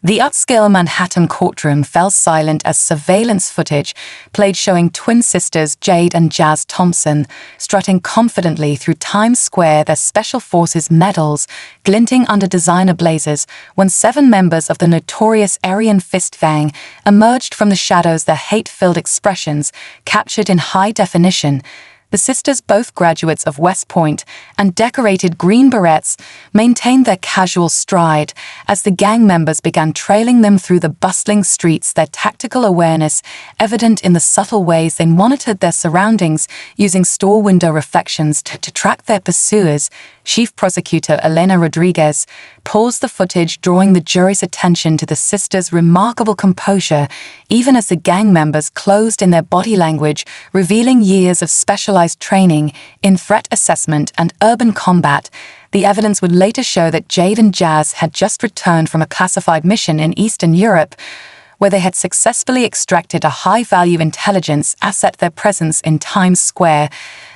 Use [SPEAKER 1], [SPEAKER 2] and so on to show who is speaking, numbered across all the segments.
[SPEAKER 1] The upscale Manhattan courtroom fell silent as surveillance footage played showing twin sisters Jade and Jazz Thompson strutting confidently through Times Square, their Special Forces medals glinting under designer blazers, when 7 members of the notorious Aryan Fist gang emerged from the shadows, their hate-filled expressions captured in high definition. The sisters, both graduates of West Point and decorated Green Berets, maintained their casual stride as the gang members began trailing them through the bustling streets, their tactical awareness evident in the subtle ways they monitored their surroundings, using store window reflections to track their pursuers. Chief Prosecutor Elena Rodriguez paused the footage, drawing the jury's attention to the sisters' remarkable composure, even as the gang members closed in their body language, revealing years of specialized training in threat assessment and urban combat. The evidence would later show that Jade and Jazz had just returned from a classified mission in Eastern Europe, where they had successfully extracted a high-value intelligence asset. Their presence in Times Square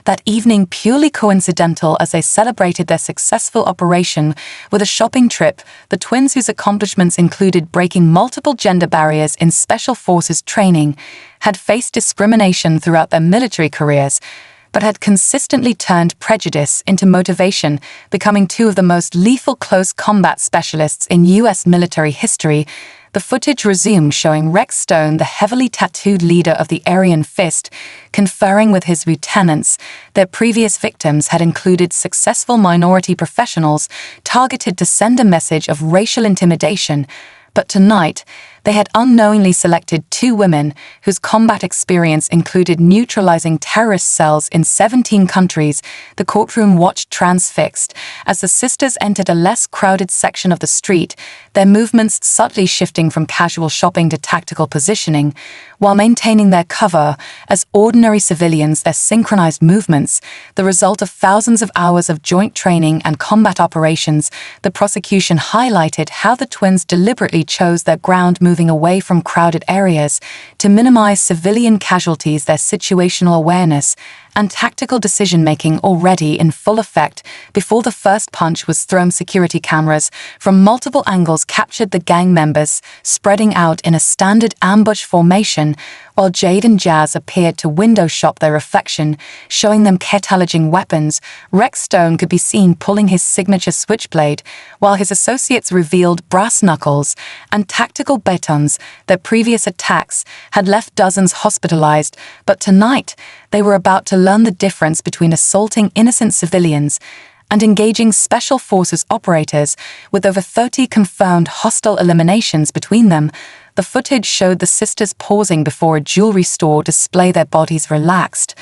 [SPEAKER 1] that evening purely coincidental as they celebrated their successful operation with a shopping trip. The twins, whose accomplishments included breaking multiple gender barriers in Special Forces training, had faced discrimination throughout their military careers, but had consistently turned prejudice into motivation, becoming 2 of the most lethal close combat specialists in U.S. military history. The footage resumed, showing Rex Stone, the heavily tattooed leader of the Aryan Fist, conferring with his lieutenants. Their previous victims had included successful minority professionals targeted to send a message of racial intimidation. But tonight, they had unknowingly selected 2 women whose combat experience included neutralizing terrorist cells in 17 countries. The courtroom watched transfixed as the sisters entered a less crowded section of the street, their movements subtly shifting from casual shopping to tactical positioning, while maintaining their cover as ordinary civilians. Their synchronized movements, the result of thousands of hours of joint training and combat operations. The prosecution highlighted how the twins deliberately chose their ground, moving away from crowded areas to minimize civilian casualties. Their situational awareness and tactical decision-making already in full effect before the first punch was thrown. Security cameras from multiple angles captured the gang members spreading out in a standard ambush formation, while Jade and Jazz appeared to window shop their reflection, showing them cataloging weapons. Rex Stone could be seen pulling his signature switchblade, while his associates revealed brass knuckles and tactical batons. Their previous attacks had left dozens hospitalized, but tonight they were about to learn the difference between assaulting innocent civilians and engaging Special Forces operators, with over 30 confirmed hostile eliminations between them. The footage showed the sisters pausing before a jewelry store display, their bodies relaxed,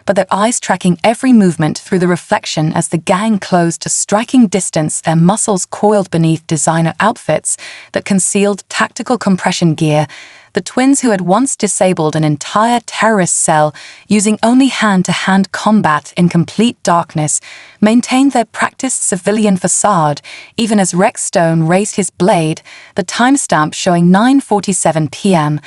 [SPEAKER 1] but their eyes tracking every movement through the reflection as the gang closed to striking distance, their muscles coiled beneath designer outfits that concealed tactical compression gear. The twins, who had once disabled an entire terrorist cell using only hand-to-hand combat in complete darkness, maintained their practiced civilian facade even as Rex Stone raised his blade, the timestamp showing 9:47 p.m.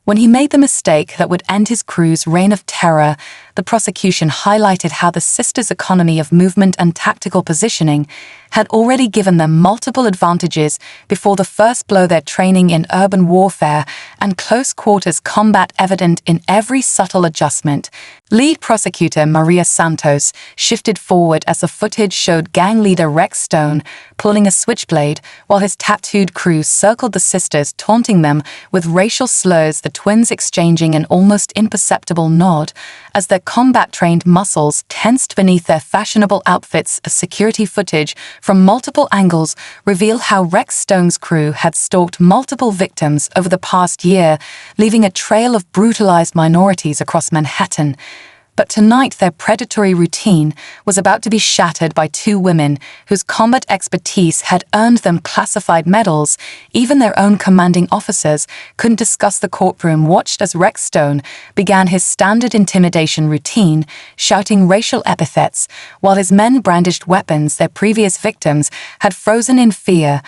[SPEAKER 1] When he made the mistake that would end his crew's reign of terror. The prosecution highlighted how the sisters' economy of movement and tactical positioning had already given them multiple advantages before the first blow. Their training in urban warfare and close quarters combat evident in every subtle adjustment. Lead prosecutor Maria Santos shifted forward as the footage showed gang leader Rex Stone pulling a switchblade while his tattooed crew circled the sisters, taunting them with racial slurs, the twins exchanging an almost imperceptible nod as their combat-trained muscles tensed beneath their fashionable outfits. Security footage from multiple angles reveal how Rex Stone's crew had stalked multiple victims over the past year, leaving a trail of brutalized minorities across Manhattan. But tonight their predatory routine was about to be shattered by 2 women whose combat expertise had earned them classified medals. Even their own commanding officers couldn't discuss. The courtroom watched as Rex Stone began his standard intimidation routine, shouting racial epithets, while his men brandished weapons their previous victims had frozen in fear.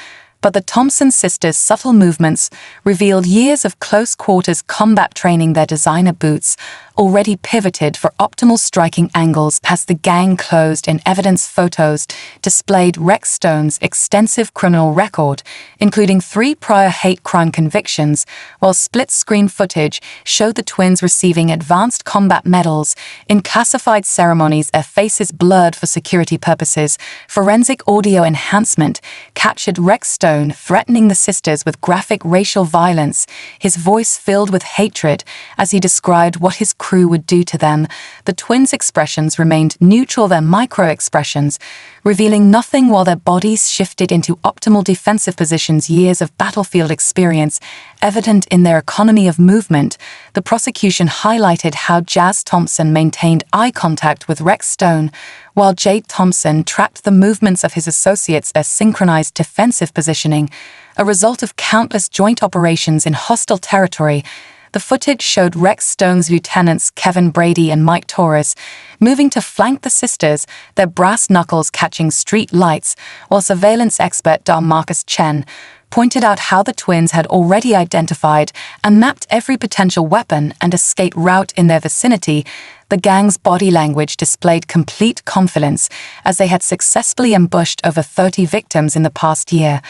[SPEAKER 1] But the Thompson sisters' subtle movements revealed years of close-quarters combat training. Their designer boots, already pivoted for optimal striking angles as the gang closed in. Evidence photos displayed Rex Stone's extensive criminal record, including 3 prior hate crime convictions, while split-screen footage showed the twins receiving advanced combat medals in classified ceremonies, their faces blurred for security purposes. Forensic audio enhancement captured Rex Stone threatening the sisters with graphic racial violence, his voice filled with hatred as he described what his crew would do to them. The twins' expressions remained neutral, their micro-expressions, revealing nothing while their bodies shifted into optimal defensive positions. Years of battlefield experience evident in their economy of movement. The prosecution highlighted how Jazz Thompson maintained eye contact with Rex Stone, while Jade Thompson tracked the movements of his associates, their synchronized defensive positioning, a result of countless joint operations in hostile territory. The footage showed Rex Stone's lieutenants Kevin Brady and Mike Torres moving to flank the sisters, their brass knuckles catching street lights, while surveillance expert Marcus Chen pointed out how the twins had already identified and mapped every potential weapon and escape route in their vicinity. The gang's body language displayed complete confidence as they had successfully ambushed over 30 victims in the past year.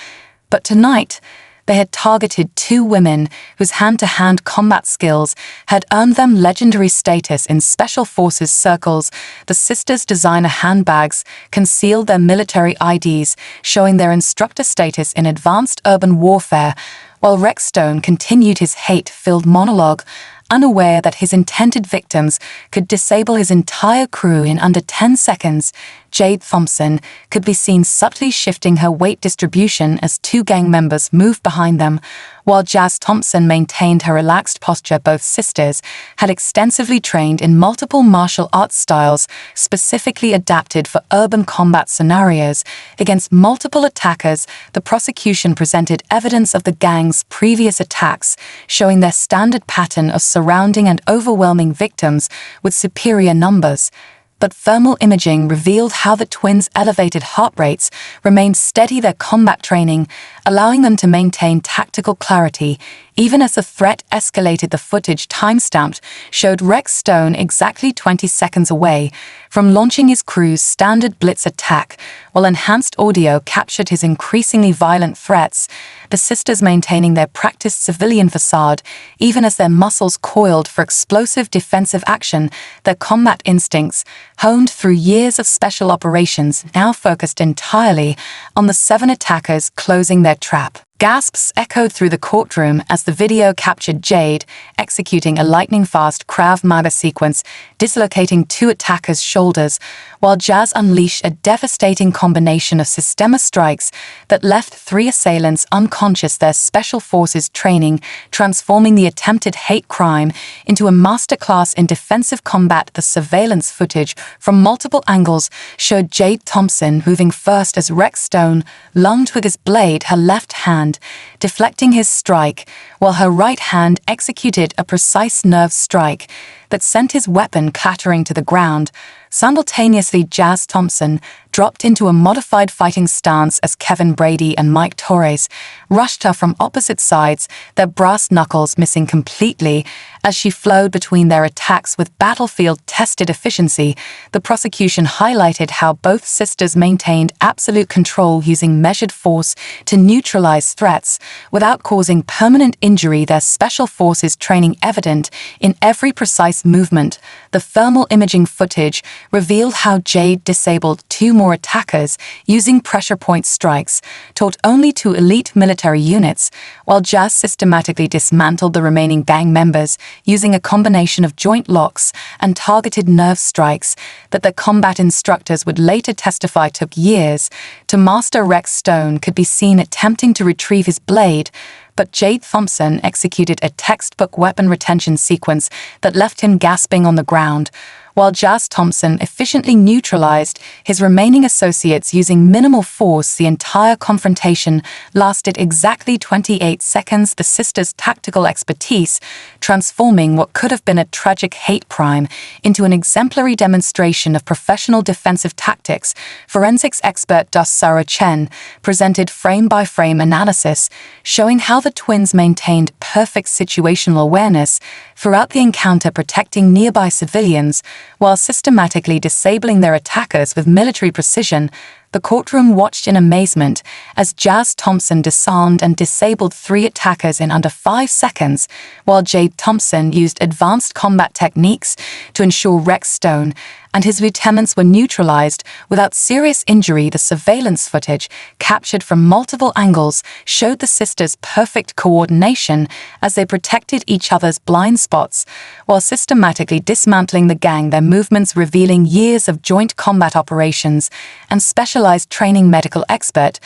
[SPEAKER 1] But tonight, they had targeted 2 women whose hand-to-hand combat skills had earned them legendary status in Special Forces circles. The sisters' designer handbags concealed their military IDs, showing their instructor status in advanced urban warfare, while Rex Stone continued his hate-filled monologue, unaware that his intended victims could disable his entire crew in under 10 seconds. Jade Thompson could be seen subtly shifting her weight distribution as 2 gang members moved behind them, while Jazz Thompson maintained her relaxed posture. Both sisters had extensively trained in multiple martial arts styles specifically adapted for urban combat scenarios against multiple attackers. The prosecution presented evidence of the gang's previous attacks, showing their standard pattern of surrounding and overwhelming victims with superior numbers. But thermal imaging revealed how the twins' elevated heart rates remained steady, their combat training allowing them to maintain tactical clarity even as the threat escalated. The footage, timestamped, showed Rex Stone exactly 20 seconds away from launching his crew's standard blitz attack, while enhanced audio captured his increasingly violent threats, the sisters maintaining their practiced civilian facade even as their muscles coiled for explosive defensive action. Their combat instincts, honed through years of special operations, now focused entirely on the 7 attackers closing their trap. Gasps echoed through the courtroom as the video captured Jade executing a lightning-fast Krav Maga sequence, dislocating 2 attackers' shoulders, while Jazz unleashed a devastating combination of systema strikes that left 3 assailants unconscious, their Special Forces training transforming the attempted hate crime into a masterclass in defensive combat. The surveillance footage from multiple angles showed Jade Thompson moving first as Rex Stone lunged with his blade, her left hand deflecting his strike, while her right hand executed a precise nerve strike that sent his weapon clattering to the ground. Simultaneously, Jazz Thompson dropped into a modified fighting stance as Kevin Brady and Mike Torres rushed her from opposite sides, their brass knuckles missing completely as she flowed between their attacks with battlefield-tested efficiency. The prosecution highlighted how both sisters maintained absolute control, using measured force to neutralize threats without causing permanent injury, their Special Forces training evident in every precise movement. The thermal imaging footage revealed how Jade disabled 2 more attackers using pressure point strikes taught only to elite military units, while Jazz systematically dismantled the remaining gang members using a combination of joint locks and targeted nerve strikes that the combat instructors would later testify took years to master. Rex Stone could be seen attempting to retrieve his blade, but Jade Thompson executed a textbook weapon retention sequence that left him gasping on the ground, while Jazz Thompson efficiently neutralized his remaining associates using minimal force. The entire confrontation lasted exactly 28 seconds, the sisters' tactical expertise transforming what could have been a tragic hate crime into an exemplary demonstration of professional defensive tactics. Forensics expert Sarah Chen presented frame-by-frame analysis showing how the twins maintained perfect situational awareness throughout the encounter, protecting nearby civilians while systematically disabling their attackers with military precision. The courtroom watched in amazement as Jazz Thompson disarmed and disabled 3 attackers in under 5 seconds, while Jade Thompson used advanced combat techniques to ensure Rex Stone and his lieutenants were neutralized without serious injury. The surveillance footage, captured from multiple angles, showed the sisters' perfect coordination as they protected each other's blind spots, while systematically dismantling the gang, their movements revealing years of joint combat operations. And specialized training medical expert,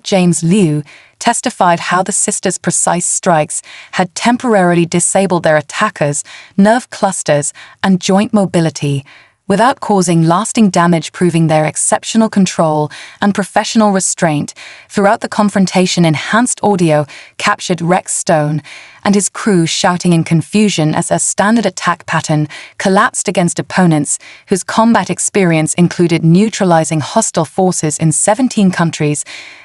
[SPEAKER 1] James Liu, testified how the sisters' precise strikes had temporarily disabled their attackers' nerve clusters and joint mobility, without causing lasting damage, proving their exceptional control and professional restraint. Throughout the confrontation, enhanced audio captured Rex Stone and his crew shouting in confusion as a standard attack pattern collapsed against opponents whose combat experience included neutralizing hostile forces in 17 countries.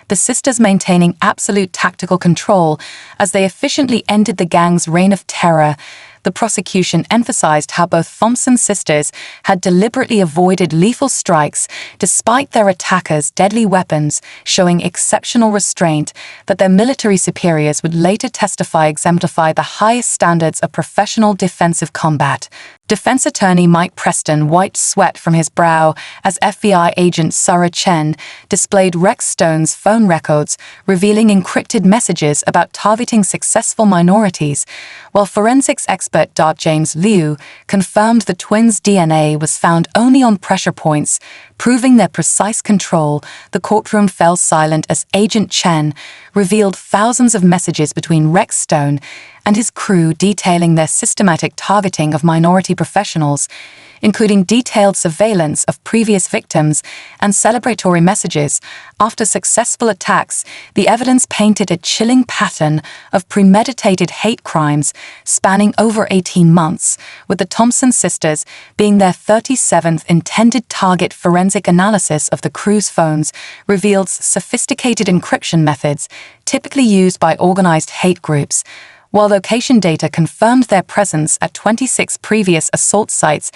[SPEAKER 1] The sisters maintaining absolute tactical control as they efficiently ended the gang's reign of terror. The prosecution emphasized how both Thompson's sisters had deliberately avoided lethal strikes despite their attackers' deadly weapons, showing exceptional restraint that their military superiors would later testify exemplify the highest standards of professional defensive combat. Defense attorney Mike Preston wiped sweat from his brow as FBI agent Sarah Chen displayed Rex Stone's phone records, revealing encrypted messages about targeting successful minorities, while forensics expert James Liu confirmed the twins' DNA was found only on pressure points, proving their precise control. The courtroom fell silent as Agent Chen revealed thousands of messages between Rex Stone and his crew detailing their systematic targeting of minority professionals, including detailed surveillance of previous victims and celebratory messages. After successful attacks, the evidence painted a chilling pattern of premeditated hate crimes spanning over 18 months, with the Thompson sisters being their 37th intended target. Forensic analysis of the crew's phones revealed sophisticated encryption methods typically used by organized hate groups, while location data confirmed their presence at 26 previous assault sites.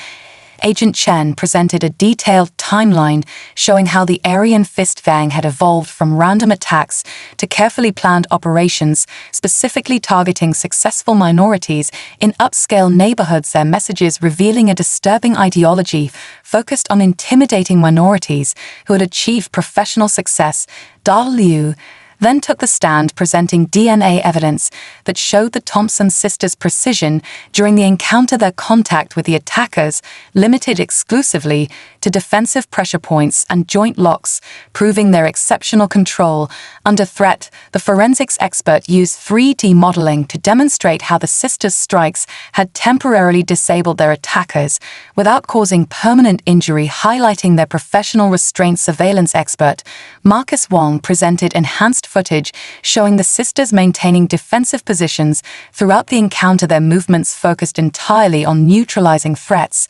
[SPEAKER 1] Agent Chen presented a detailed timeline showing how the Aryan Fist gang had evolved from random attacks to carefully planned operations, specifically targeting successful minorities in upscale neighborhoods, their messages revealing a disturbing ideology focused on intimidating minorities who had achieved professional success. Liu then took the stand, presenting DNA evidence that showed the Thompson sisters' precision during the encounter. Their contact with the attackers limited exclusively to defensive pressure points and joint locks, proving their exceptional control under threat. The forensics expert used 3D modeling to demonstrate how the sisters' strikes had temporarily disabled their attackers without causing permanent injury, highlighting their professional restraint. Surveillance expert Marcus Wong presented enhanced footage showing the sisters maintaining defensive positions throughout the encounter, their movements focused entirely on neutralizing threats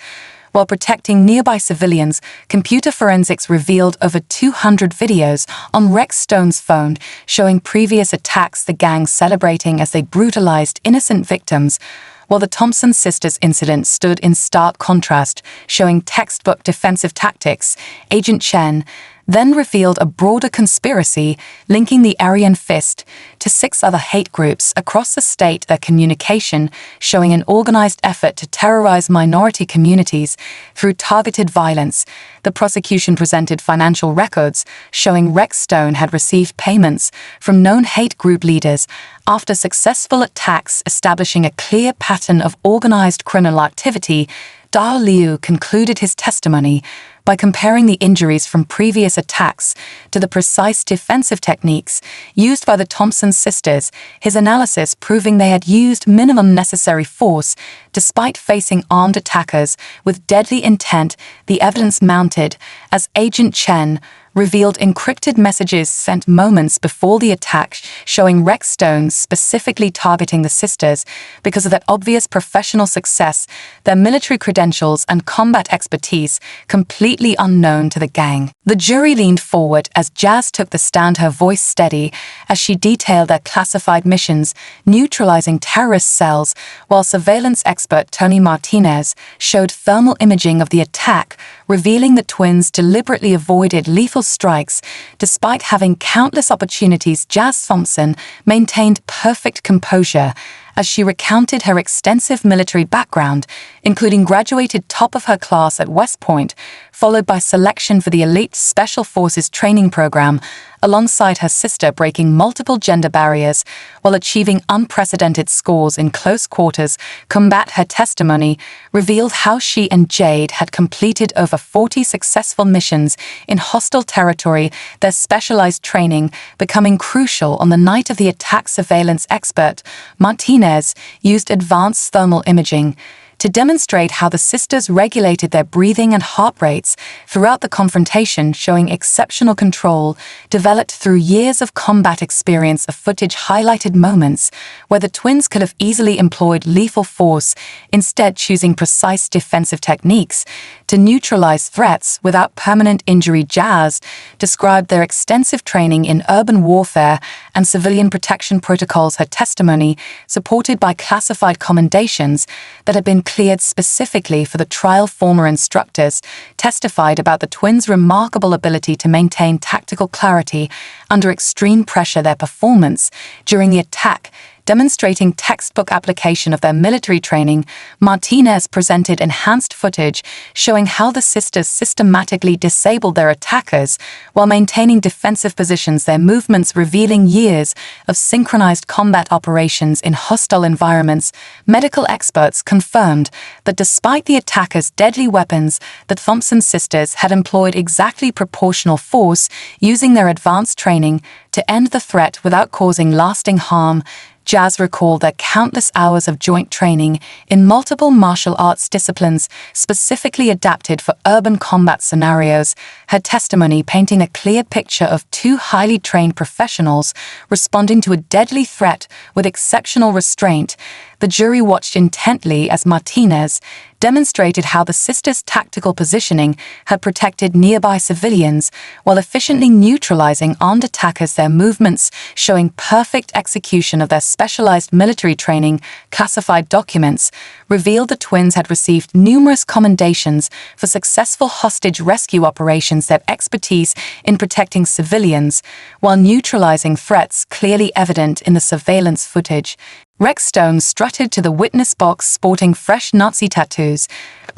[SPEAKER 1] while protecting nearby civilians. Computer forensics revealed over 200 videos on Rex Stone's phone showing previous attacks, the gang celebrating as they brutalized innocent victims, while the Thompson sisters' incident stood in stark contrast, showing textbook defensive tactics. Agent Chen then revealed a broader conspiracy linking the Aryan Fist to 6 other hate groups across the state, their communication showing an organized effort to terrorize minority communities through targeted violence. The prosecution presented financial records showing Rex Stone had received payments from known hate group leaders after successful attacks, establishing a clear pattern of organized criminal activity. Liu concluded his testimony by comparing the injuries from previous attacks to the precise defensive techniques used by the Thompson sisters, his analysis proving they had used minimum necessary force despite facing armed attackers with deadly intent. The evidence mounted as Agent Chen revealed encrypted messages sent moments before the attack, showing Rex Stone specifically targeting the sisters because of their obvious professional success, their military credentials, and combat expertise completely unknown to the gang. The jury leaned forward as Jazz took the stand, her voice steady as she detailed their classified missions, neutralizing terrorist cells, while surveillance expert Tony Martinez showed thermal imaging of the attack, revealing the twins deliberately avoided lethal strikes. Despite having countless opportunities, Jazz Thompson maintained perfect composure as she recounted her extensive military background, including graduated top of her class at West Point, followed by selection for the elite Special Forces training program, alongside her sister breaking multiple gender barriers while achieving unprecedented scores in close quarters combat. Her testimony revealed how she and Jade had completed over 40 successful missions in hostile territory, their specialized training becoming crucial on the night of the attack. Surveillance expert Martinez used advanced thermal imaging to demonstrate how the sisters regulated their breathing and heart rates throughout the confrontation, showing exceptional control developed through years of combat experience. Of footage highlighted moments where the twins could have easily employed lethal force, instead choosing precise defensive techniques to neutralize threats without permanent injury. Jazz described their extensive training in urban warfare and civilian protection protocols. Her testimony, supported by classified commendations that had been cleared specifically for the trial. Former instructors testified about the twins' remarkable ability to maintain tactical clarity under extreme pressure. Their performance during the attack demonstrating textbook application of their military training. Martinez presented enhanced footage showing how the sisters systematically disabled their attackers while maintaining defensive positions, their movements revealing years of synchronized combat operations in hostile environments. Medical experts confirmed that despite the attackers' deadly weapons, the Thompson sisters had employed exactly proportional force, using their advanced training to end the threat without causing lasting harm. Jazz recalled their countless hours of joint training in multiple martial arts disciplines specifically adapted for urban combat scenarios, her testimony painting a clear picture of two highly trained professionals responding to a deadly threat with exceptional restraint. The jury watched intently as Martinez demonstrated how the sisters' tactical positioning had protected nearby civilians while efficiently neutralizing armed attackers, their movements showing perfect execution of their specialized military training. Classified documents revealed the twins had received numerous commendations for successful hostage rescue operations, their expertise in protecting civilians while neutralizing threats clearly evident in the surveillance footage. Rex Stone strutted to the witness box sporting fresh Nazi tattoos.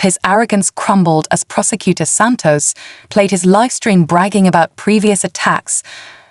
[SPEAKER 1] His arrogance crumbled as prosecutor Santos played his livestream bragging about previous attacks,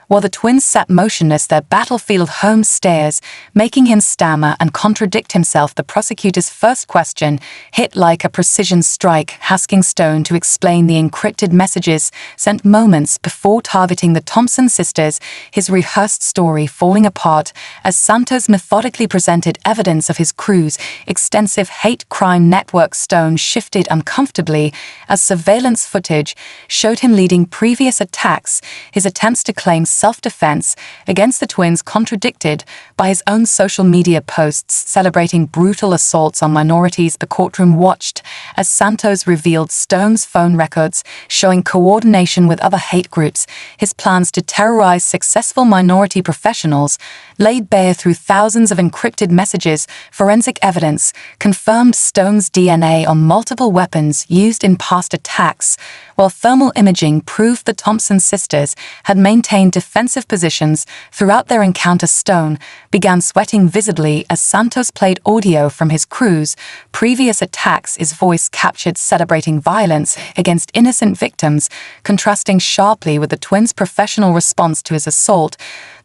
[SPEAKER 1] while the twins sat motionless, their battlefield home stares making him stammer and contradict himself. The prosecutor's first question hit like a precision strike, asking Stone to explain the encrypted messages sent moments before targeting the Thompson sisters, his rehearsed story falling apart as Santos methodically presented evidence of his crew's extensive hate crime network. Stone shifted uncomfortably as surveillance footage showed him leading previous attacks, his attempts to claim self-defense against the twins contradicted by his own social media posts celebrating brutal assaults on minorities. The courtroom watched as Santos revealed Stone's phone records showing coordination with other hate groups, his plans to terrorize successful minority professionals laid bare through thousands of encrypted messages. Forensic evidence confirmed Stone's DNA on multiple weapons used in past attacks, while thermal imaging proved the Thompson sisters had maintained defensive positions throughout their encounter. Stone began sweating visibly as Santos played audio from his crew's previous attacks, his voice captured celebrating violence against innocent victims, contrasting sharply with the twins' professional response to his assault.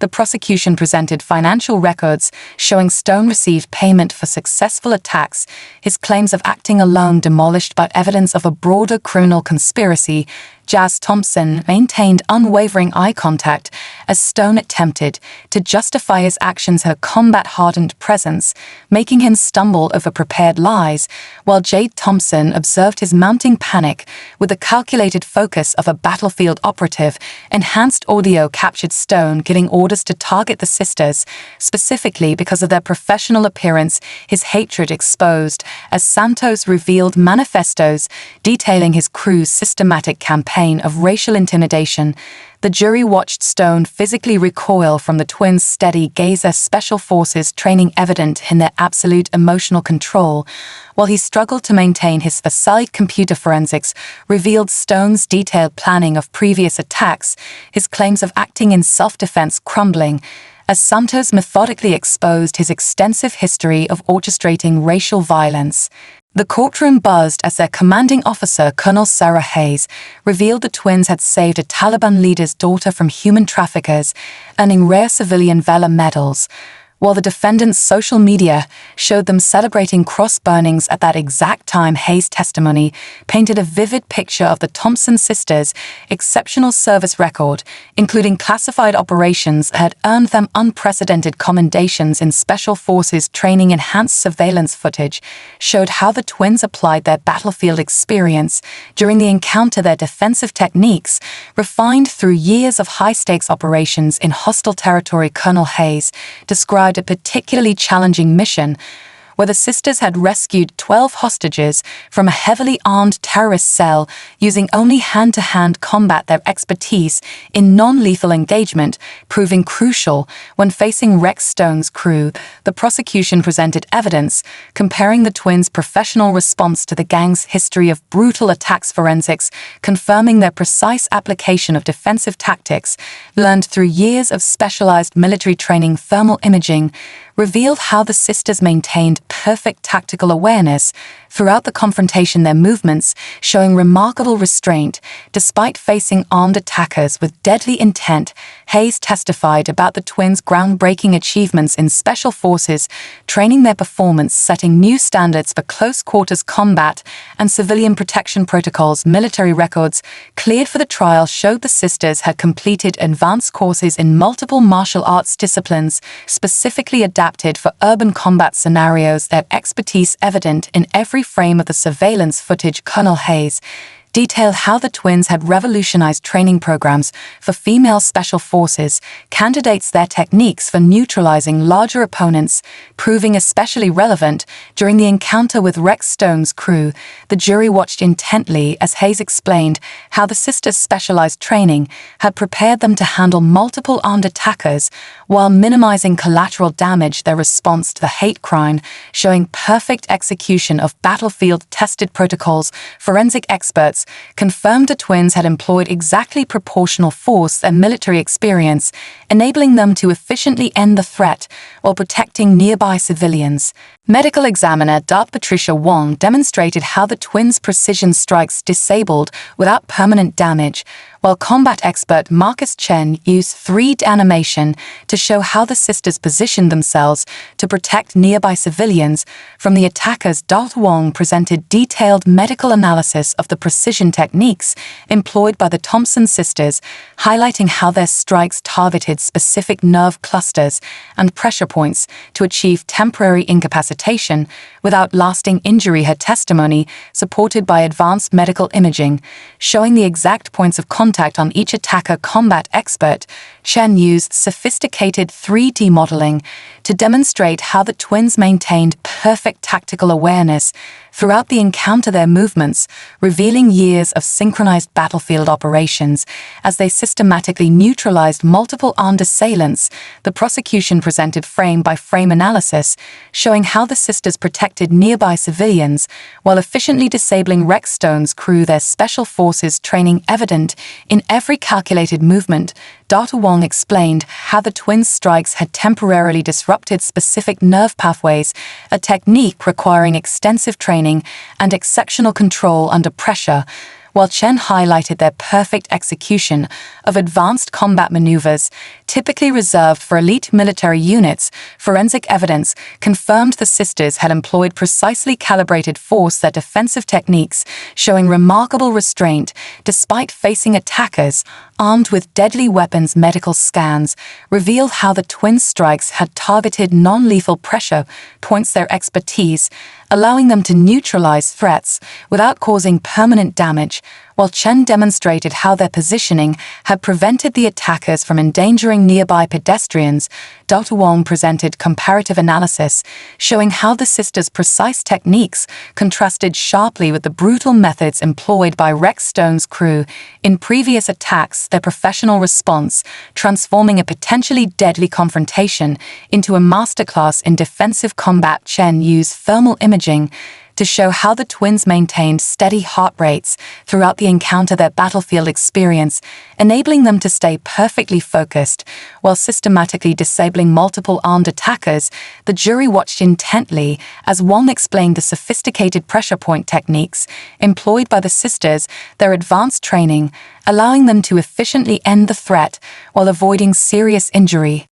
[SPEAKER 1] The prosecution presented financial records showing Stone received payment for successful attacks, his claims of acting alone demolished by evidence of a broader criminal conspiracy. Jazz Thompson maintained unwavering eye contact as Stone attempted to justify his actions her combat-hardened presence, making him stumble over prepared lies, while Jade Thompson observed his mounting panic with the calculated focus of a battlefield operative. Enhanced audio captured Stone giving orders to target the sisters, specifically because of their professional appearance, his hatred exposed, as Santos revealed manifestos detailing his crew's systematic campaign of racial intimidation. The jury watched Stone physically recoil from the twins' steady gaze as special forces training evident in their absolute emotional control, while he struggled to maintain his facade. Computer forensics revealed Stone's detailed planning of previous attacks, his claims of acting in self-defense crumbling, as Santos methodically exposed his extensive history of orchestrating racial violence. The courtroom buzzed as their commanding officer, Colonel Sarah Hayes, revealed the twins had saved a Taliban leader's daughter from human traffickers, earning rare civilian valor medals, while the defendant's social media showed them celebrating cross burnings at that exact time. Hayes' testimony painted a vivid picture of the Thompson sisters' exceptional service record, including classified operations that had earned them unprecedented commendations in special forces training. Enhanced surveillance footage showed how the twins applied their battlefield experience during the encounter, their defensive techniques refined through years of high-stakes operations in hostile territory. Colonel Hayes described a particularly challenging mission where the sisters had rescued 12 hostages from a heavily armed terrorist cell using only hand-to-hand combat. Their expertise in non-lethal engagement proving crucial when facing Rex Stone's crew. The prosecution presented evidence comparing the twins' professional response to the gang's history of brutal attacks, forensics confirming their precise application of defensive tactics learned through years of specialized military training. Thermal imaging revealed how the sisters maintained perfect tactical awareness throughout the confrontation, their movements showing remarkable restraint despite facing armed attackers with deadly intent. Hayes testified about the twins' groundbreaking achievements in special forces training, their performance setting new standards for close-quarters combat and civilian protection protocols. Military records cleared for the trial showed the sisters had completed advanced courses in multiple martial arts disciplines, specifically adapted for urban combat scenarios, their expertise evident in every frame of the surveillance footage. Colonel Hayes detailed how the twins had revolutionized training programs for female special forces candidates, their techniques for neutralizing larger opponents proving especially relevant during the encounter with Rex Stone's crew. The jury watched intently as Hayes explained how the sisters' specialized training had prepared them to handle multiple armed attackers while minimizing collateral damage. Their response to the hate crime showing perfect execution of battlefield-tested protocols. Forensic experts confirmed the twins had employed exactly proportional force and military experience, enabling them to efficiently end the threat while protecting nearby civilians. Medical examiner Dr. Patricia Wong demonstrated how the twins' precision strikes disabled without permanent damage, while combat expert Marcus Chen used 3D animation to show how the sisters positioned themselves to protect nearby civilians from the attackers. Dr. Wong presented detailed medical analysis of the precision techniques employed by the Thompson sisters, highlighting how their strikes targeted specific nerve clusters and pressure points to achieve temporary incapacitation without lasting injury. Her testimony, supported by advanced medical imaging, showing the exact points of contact on each attacker. Combat expert Chen used sophisticated 3D modeling to demonstrate how the twins maintained perfect tactical awareness throughout the encounter, their movements revealing years of synchronized battlefield operations as they systematically neutralized multiple armed assailants. The prosecution presented frame-by-frame analysis showing how the sisters protected nearby civilians while efficiently disabling Rex Stone's crew, their special forces training evident in every calculated movement. Dr. Wong explained how the twins' strikes had temporarily disrupted specific nerve pathways, a technique requiring extensive training and exceptional control under pressure, while Chen highlighted their perfect execution of advanced combat maneuvers typically reserved for elite military units. Forensic evidence confirmed the sisters had employed precisely calibrated force their defensive techniques, showing remarkable restraint despite facing attackers armed with deadly weapons. Medical scans revealed how the twin strikes had targeted non-lethal pressure points, their expertise allowing them to neutralize threats without causing permanent damage, while Chen demonstrated how their positioning had prevented the attackers from endangering nearby pedestrians. Dr. Wong presented comparative analysis showing how the sisters' precise techniques contrasted sharply with the brutal methods employed by Rex Stone's crew in previous attacks, their professional response transforming a potentially deadly confrontation into a masterclass in defensive combat. Chen used thermal imaging to show how the twins maintained steady heart rates throughout the encounter, their battlefield experience enabling them to stay perfectly focused while systematically disabling multiple armed attackers. The jury watched intently as Wong explained the sophisticated pressure point techniques employed by the sisters, their advanced training allowing them to efficiently end the threat while avoiding serious injury.